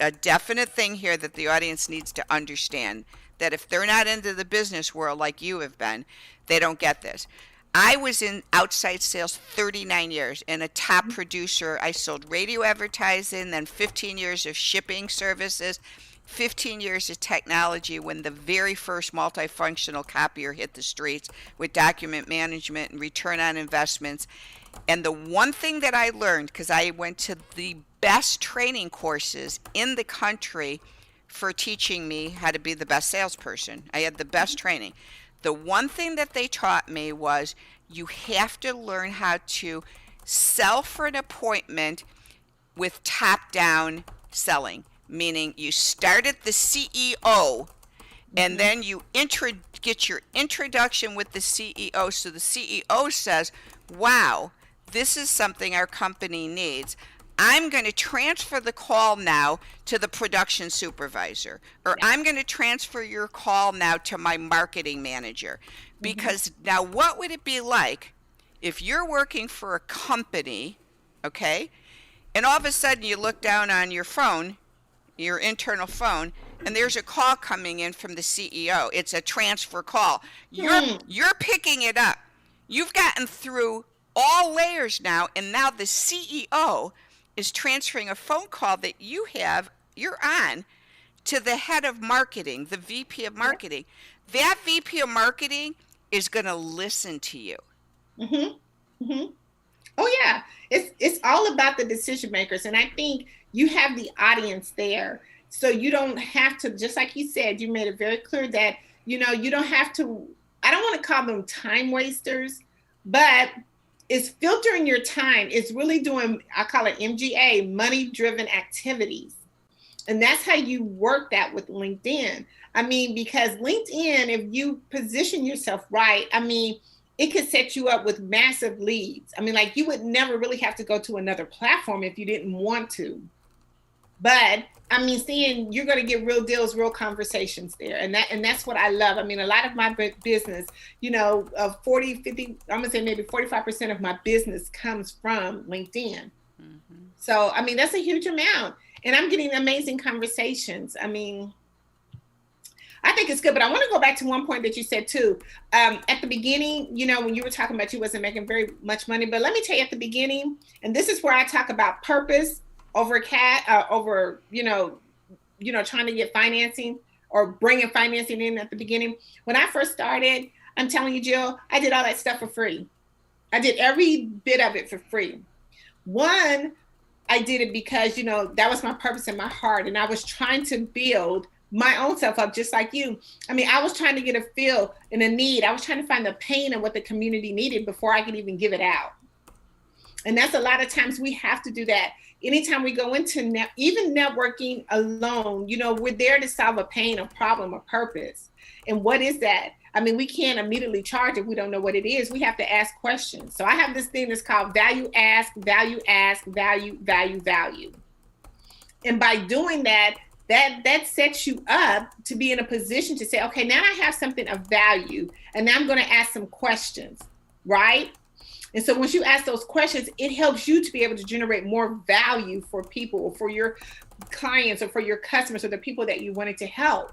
a definite thing here that the audience needs to understand, that if they're not into the business world like you have been, they don't get this. I was in outside sales 39 years and a top producer. I sold radio advertising, then 15 years of shipping services, 15 years of technology when the very first multifunctional copier hit the streets with document management and return on investments. And the one thing that I learned, because I went to the best training courses in the country for teaching me how to be the best salesperson, I had the best training. The one thing that they taught me was, you have to learn how to sell for an appointment with top down selling, meaning you start at the CEO, and Mhm. then you get your introduction with the CEO, so the CEO says, wow, this is something our company needs. I'm going to transfer the call now to the production supervisor, or Yeah. I'm going to transfer your call now to my marketing manager. Mhm. Because now, what would it be like if you're working for a company, okay, and all of a sudden you look down on your phone, your internal phone, and there's a call coming in from the CEO. It's a transfer call. You're Hmm. you're picking it up. You've gotten through all layers now, and now the CEO is transferring a phone call that you're on, to the head of marketing, the VP of Yeah. marketing. That VP of marketing is going to listen to you. Mhm. Mhm. Oh yeah, it's all about the decision makers, and I think you have the audience there, so you don't have to. Just like you said, you made it very clear that you don't have to. I don't want to call them time wasters, but it's filtering your time. It's really doing. I call it MGA, money driven activities. And that's how you work that with LinkedIn. I mean, because LinkedIn, if you position yourself right, I mean, it could set you up with massive leads. I mean, like you would never really have to go to another platform if you didn't want to. But I mean, seeing you're going to get real deals, real conversations there. And that's what I love. I mean, a lot of my business, 40, 50, I'm going to say maybe 45% of my business comes from LinkedIn. Mm-hmm. So, I mean, that's a huge amount. And I'm getting amazing conversations. I mean, I think it's good, but I want to go back to one point that you said too. At the beginning, when you were talking about you wasn't making very much money, but let me tell you at the beginning, and this is where I talk about purpose over trying to get financing or bringing financing in at the beginning. When I first started, I'm telling you, Jill, I did all that stuff for free. I did every bit of it for free. One, I did it because, that was my purpose in my heart. And I was trying to build my own self up just like you. I mean, I was trying to get a feel and a need. I was trying to find the pain and what the community needed before I could even give it out. And that's a lot of times we have to do that. Anytime we go into even networking alone, we're there to solve a pain, a problem, a purpose. And what is that? I mean, we can't immediately charge if we don't know what it is. We have to ask questions. So I have this thing that's called value ask, value, value. And by doing that sets you up to be in a position to say, okay, now I have something of value, and now I'm going to ask some questions, right? And so once you ask those questions, it helps you to be able to generate more value for people or for your clients or for your customers or the people that you wanted to help,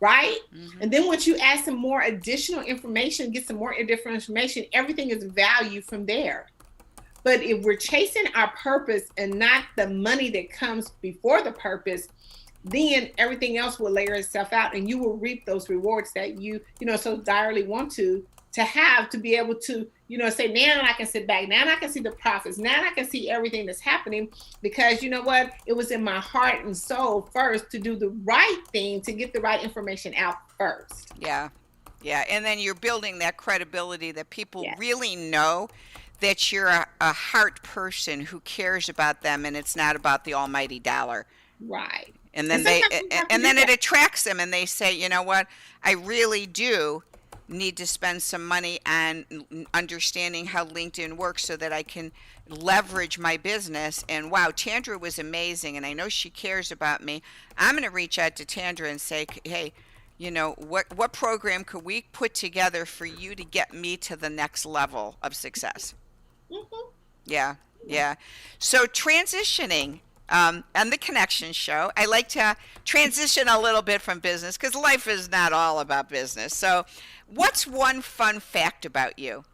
right? Mm-hmm. And then once you ask some more additional information, get some more different information, everything is value from there. But if we're chasing our purpose and not the money that comes before the purpose, then everything else will layer itself out and you will reap those rewards that you so direly want to have, to be able to, say, now I can sit back, now I can see the profits, now I can see everything that's happening, because you know what? It was in my heart and soul first to do the right thing, to get the right information out first. Yeah. Yeah. And then you're building that credibility that people really know that you're a heart person who cares about them, and it's not about the almighty dollar. Right. And then it attracts them, and they say, you know what? I really do need to spend some money on understanding how LinkedIn works so that I can leverage my business. And wow, Tandra was amazing, and I know she cares about me. I'm going to reach out to Tandra and say, hey, what program could we put together for you to get me to the next level of success? Mm-hmm. Yeah. So transitioning on the Connection Show, I like to transition a little bit from business because life is not all about business. So what's one fun fact about you?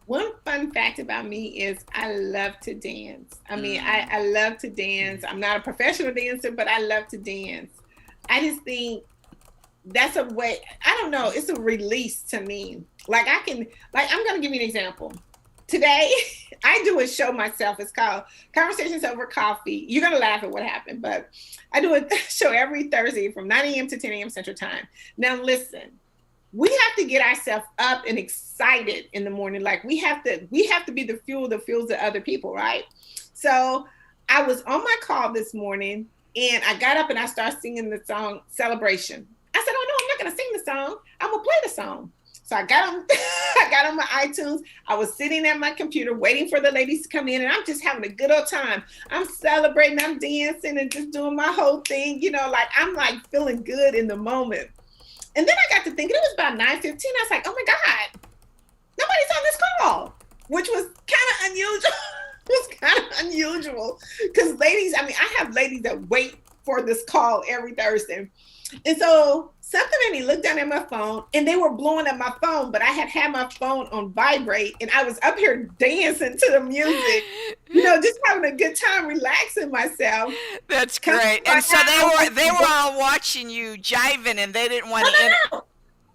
One fun fact about me is I love to dance. I mean, I love to dance. I'm not a professional dancer, but I love to dance. I just think that's a way, I don't know, it's a release to me. I'm going to give you an example. Today, I do a show myself. It's called Conversations Over Coffee. You're going to laugh at what happened, but I do a show every Thursday from 9 a.m. to 10 a.m. Central Time. Now, listen, we have to get ourselves up and excited in the morning. Like we have to be the fuel that fuels the other people, right? So I was on my call this morning, and I got up and I started singing the song Celebration. I said, oh, no, I'm not going to sing the song. I'm going to play the song. So I got on my iTunes. I was sitting at my computer waiting for the ladies to come in, and I'm just having a good old time. I'm celebrating, I'm dancing and just doing my whole thing, I'm like feeling good in the moment. And then I got to thinking, it was about 9:15. I was like, oh my God, nobody's on this call, which was kind of unusual. Because ladies, I have ladies that wait for this call every Thursday. And so something made me look down at my phone, and they were blowing up my phone, but I had my phone on vibrate, and I was up here dancing to the music, just having a good time, relaxing myself. That's great. And so they were all watching you jiving, and they didn't want to. No.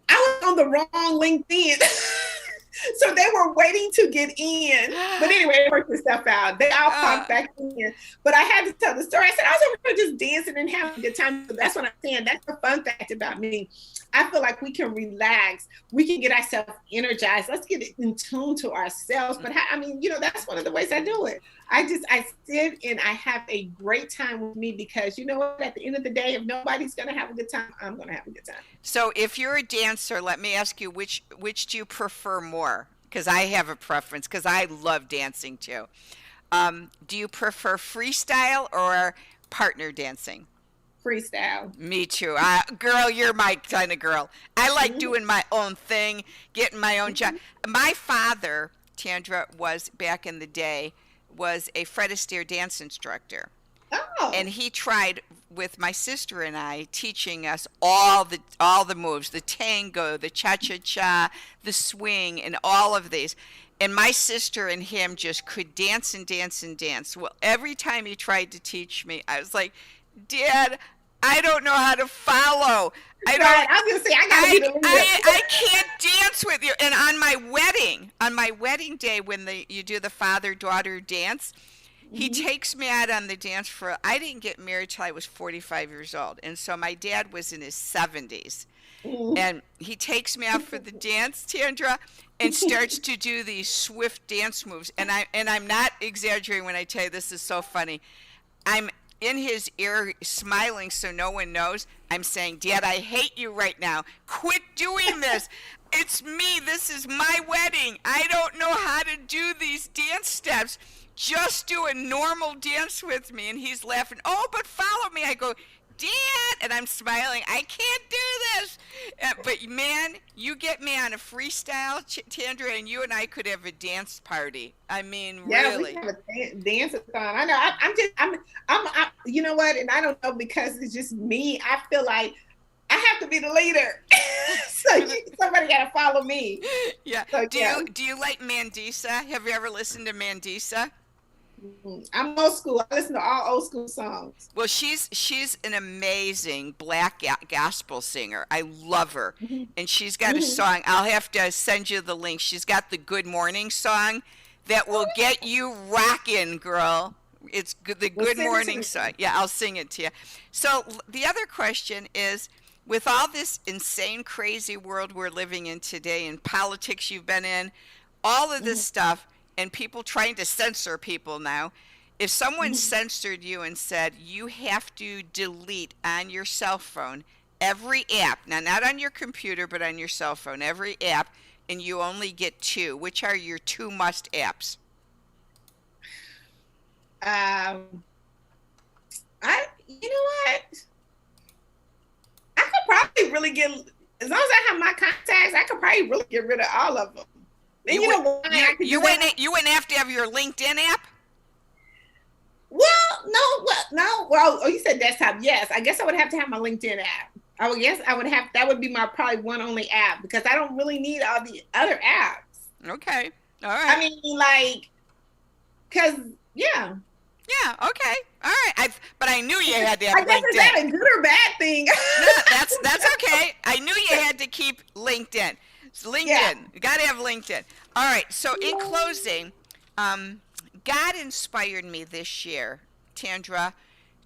I was on the wrong LinkedIn. So they were waiting to get in. But anyway, it worked itself out. They all popped back in. But I had to tell the story. I said, I was over here just dancing and having a good time. So that's what I'm saying. That's the fun fact about me. I feel like we can relax. We can get ourselves energized. Let's get in tune to ourselves. But I mean, you know, that's one of the ways I do it. I sit and I have a great time with me, because you know what, at the end of the day, if nobody's going to have a good time, I'm going to have a good time. So if you're a dancer, let me ask you, which do you prefer more? Because I have a preference, because I love dancing too. Do you prefer freestyle or partner dancing? Freestyle. Me too. Girl, you're my kind of girl. I like doing my own thing, getting my own job. My father, Tandra, was back in the day, was a Fred Astaire dance instructor. Oh. And he tried with my sister and I, teaching us all the moves, the tango, the cha-cha-cha, the swing, and all of these. And my sister and him just could dance and dance and dance. Well, every time he tried to teach me, I was like, Dad, I don't know how to follow. I was gonna say, I can't dance with you. And on my wedding day, when you do the father-daughter dance, he takes me out on the dance floor. I didn't get married till I was 45 years old, and so my dad was in his 70s. And he takes me out for the dance, Tandra, and starts to do these swift dance moves. And I'm not exaggerating when I tell you, this is so funny. I'm in his ear smiling so no one knows. I'm saying, Dad, I hate you right now. Quit doing this. It's me. This is my wedding. I don't know how to do these dance steps. Just do a normal dance with me. And he's laughing. Oh, but follow me. I go, Dad, and I'm smiling. I can't do this. But man, you get me on a freestyle, Tandra, and you and I could have a dance party. I mean, really. Yeah, we have a dance-a-thon. I know. I'm. You know what? And I don't know, because it's just me. I feel like I have to be the leader. So somebody got to follow me. Yeah. So, do you like Mandisa? Have you ever listened to Mandisa? I'm old school. I listen to all old school songs. Well, she's an amazing black gospel singer. I love her. And she's got a song. I'll have to send you the link. She's got the Good Morning song that will get you rocking, girl. It's the Good Morning song. Yeah, I'll sing it to you. So the other question is, with all this insane, crazy world we're living in today, and politics you've been in, all of this stuff, and people trying to censor people now, if someone censored you and said you have to delete on your cell phone every app, now not on your computer, but on your cell phone, every app, and you only get 2, which are your 2 must apps? You know what? I could probably really get, as long as I have my contacts, I could probably really get rid of all of them. And you wouldn't have to have your LinkedIn app? Well, no. Well, you said desktop. Yes, I guess I would have to have my LinkedIn app. I would guess I would have. That would be my probably one only app, because I don't really need all the other apps. Okay. All right. I mean, like, because yeah. Yeah. Okay. All right. But I knew you had to have LinkedIn. Is that a good or bad thing? No, that's okay. I knew you had to keep LinkedIn. LinkedIn. Yeah. You got to have LinkedIn. All right. So in closing, God inspired me this year, Tandra,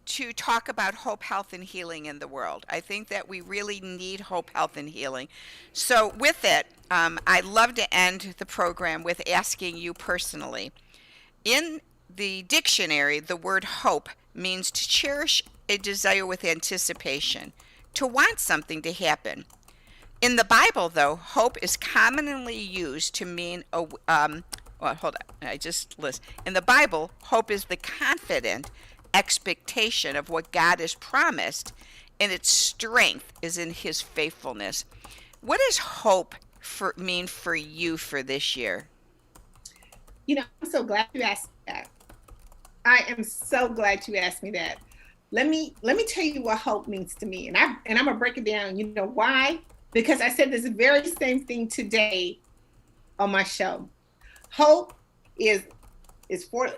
to talk about hope, health, and healing in the world. I think that we really need hope, health, and healing. So with it, I'd love to end the program with asking you personally. In the dictionary, the word hope means to cherish a desire with anticipation, to want something to happen. In the Bible, though, hope is commonly used to mean hold on. I just list. In the Bible, hope is the confident expectation of what God has promised, and its strength is in His faithfulness. What does hope mean for you for this year? You know, I'm so glad you asked that. I am so glad you asked me that. Let me tell you what hope means to me, and I'm gonna break it down. You know why? Because I said this very same thing today on my show. Hope is 4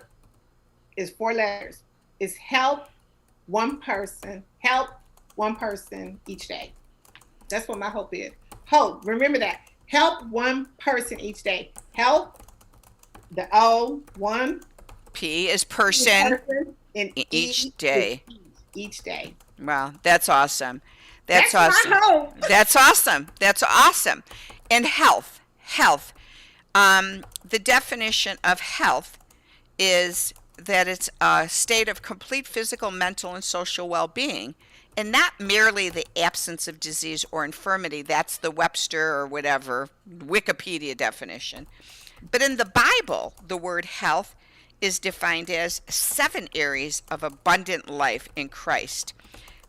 letters. It's help one person each day. That's what my hope is. Hope, remember that. Help one person each day. Help, the O, one. P is person And each E is day. each day. Wow, that's awesome. That's That's my awesome. hope. That's awesome. That's awesome. And health, health. The definition of health is that it's a state of complete physical, mental, and social well-being, and not merely the absence of disease or infirmity. That's the Webster or whatever Wikipedia definition. But in the Bible, the word health is defined as 7 areas of abundant life in Christ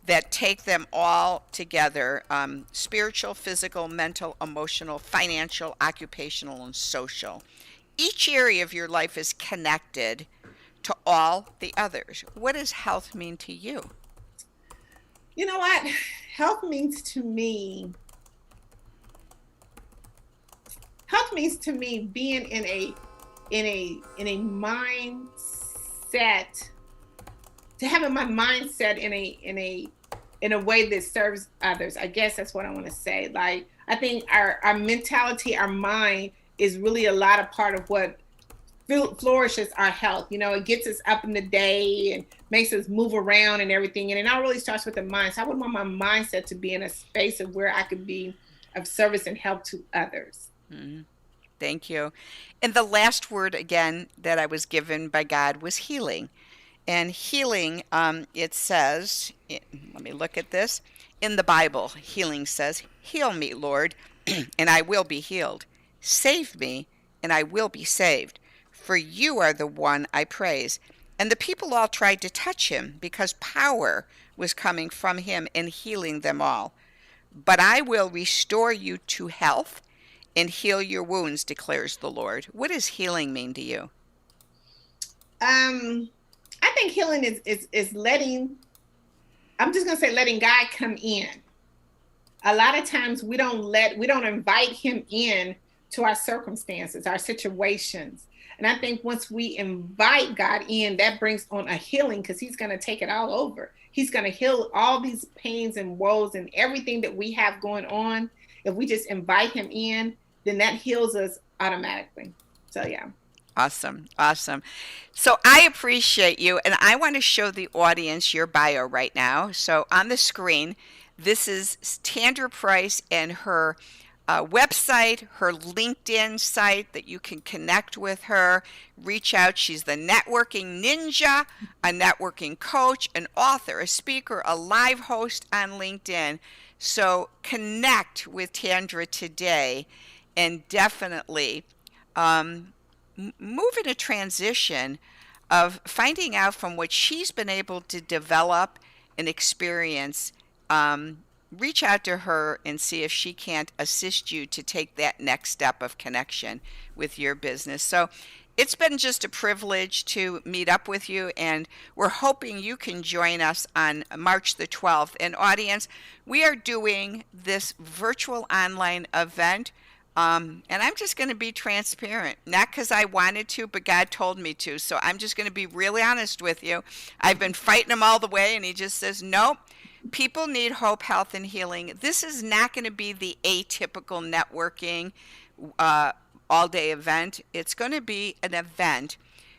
that take them all together: spiritual, physical, mental, emotional, financial, occupational, and social. Each area of your life is connected to all the others. What does health mean to you? You know what? Health means to me, health means to me being in a mindset, to having my mindset in a way that serves others. I guess that's what I want to say. Like, I think our mentality, our mind is really a lot of part of what flourishes our health. You know, it gets us up in the day and makes us move around and everything. And it all really starts with the mind. So I would want my mindset to be in a space of where I could be of service and help to others. Mm-hmm. Thank you. And the last word again that I was given by God was healing. And healing, it says, let me look at this. In the Bible, healing says, "Heal me, Lord, and I will be healed. Save me, and I will be saved. For you are the one I praise." And the people all tried to touch him because power was coming from him and healing them all. "But I will restore you to health and heal your wounds," declares the Lord. What does healing mean to you? I think healing is letting, I'm just gonna say letting God come in. A lot of times we don't invite him in to our circumstances, our situations. And I think once we invite God in, that brings on a healing, because he's going to take it all over. He's going to heal all these pains and woes and everything that we have going on. If we just invite him in, then that heals us automatically. So, yeah. Awesome. Awesome. So I appreciate you. And I want to show the audience your bio right now. So on the screen, this is Tandra Price and her website, her LinkedIn site that you can connect with her, reach out. She's the networking ninja, a networking coach, an author, a speaker, a live host on LinkedIn. So connect with Tandra today and definitely move in a transition of finding out from what she's been able to develop and experience. Reach out to her and see if she can't assist you to take that next step of connection with your business. So it's been just a privilege to meet up with you, and we're hoping you can join us on March the 12th. And audience, we are doing this virtual online event. And I'm just going to be transparent, not because I wanted to, but God told me to. So I'm just going to be really honest with you. I've been fighting him all the way, and he just says, nope, people need hope, health, and healing. This is not going to be the atypical networking all-day event. It's going to be an event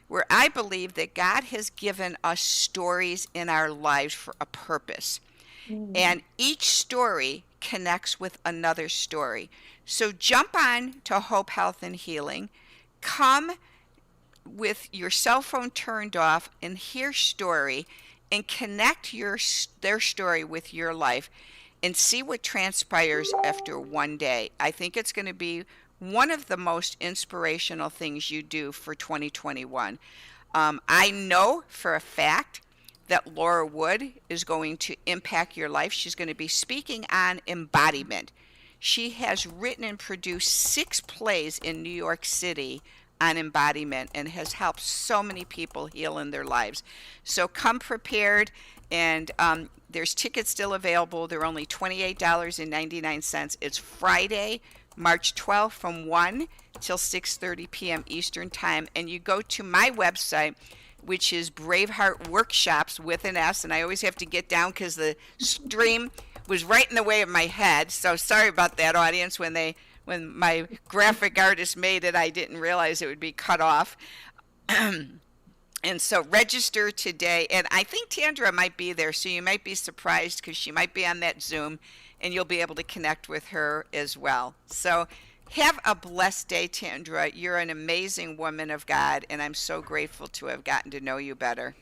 where I believe that God has given us stories in our lives for a purpose. And each story connects with another story. So jump on to Hope, Health, and Healing. Come with your cell phone turned off and hear story and connect their story with your life and see what transpires after one day. I think it's going to be one of the most inspirational things you do for 2021. I know for a fact that Laura Wood is going to impact your life. She's going to be speaking on embodiment. She has written and produced 6 plays in New York City on embodiment and has helped so many people heal in their lives. So come prepared, and there's tickets still available. They're only $28.99. It's Friday, March 12th from 1 till 6:30 p.m. Eastern Time. And you go to my website, which is Braveheart Workshops with an S, and I always have to get down because the stream was right in the way of my head. So sorry about that, audience, when they when my graphic artist made it, I didn't realize it would be cut off. And so register today. And I think Tandra might be there, so you might be surprised because she might be on that Zoom and you'll be able to connect with her as well. So have a blessed day, Tandra. You're an amazing woman of God, and I'm so grateful to have gotten to know you better.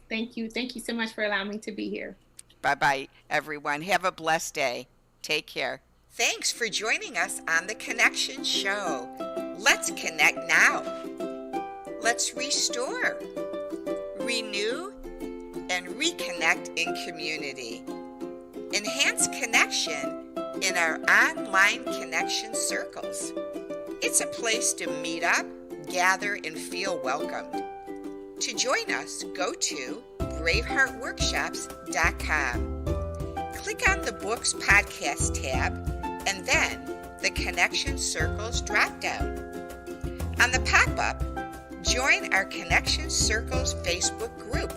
Thank you. Thank you so much for allowing me to be here. Bye-bye, everyone. Have a blessed day. Take care. Thanks for joining us on The Connection Show. Let's connect now. Let's restore, renew, and reconnect in community. Enhance connection in our online connection circles. It's a place to meet up, gather, and feel welcomed. To join us, go to braveheartworkshops.com. Click on the Books Podcast tab and then the Connection Circles drop-down. On the pop-up, join our Connection Circles Facebook group.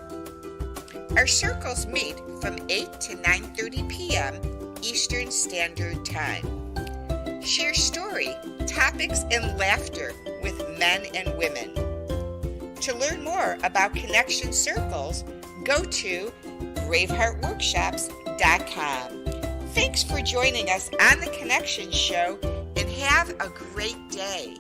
Our circles meet from 8 to 9:30 p.m. Eastern Standard Time. Share story, topics, and laughter with men and women. To learn more about Connection Circles, go to braveheartworkshops.com. Thanks for joining us on The Connection Show, and have a great day.